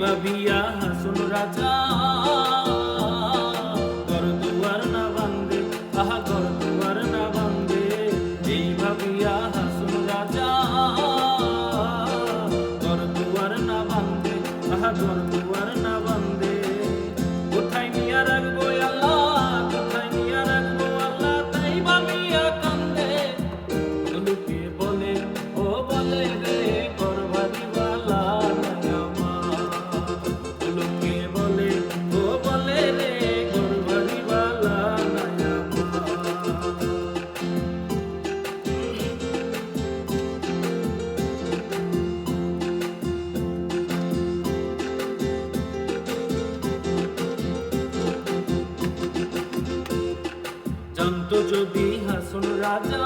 ভাবিয়া হাসুন রাজা ঘর দুয়ার না বান্ধে, আহা ঘর দুয়ার না বান্ধে, এই ভাবিয়া হাসুন রাজা ঘর দুয়ার না বান্ধে, আহা ঘর দুয়ার না বান্ধে। কোথায় নিয়া রাখবো আল্লাহ, কোথায় নিয়া রাখবো আল্লাহ, তাই ভাবিয়া কান্দে। লোকে বলে ও বলে রে ঘর বাড়িওয়ালা নাই আমার, লোকে বলে ও বলে রে ঘর বাড়িওয়ালা নাই আমার। জানতো যদি হাসুন রাজা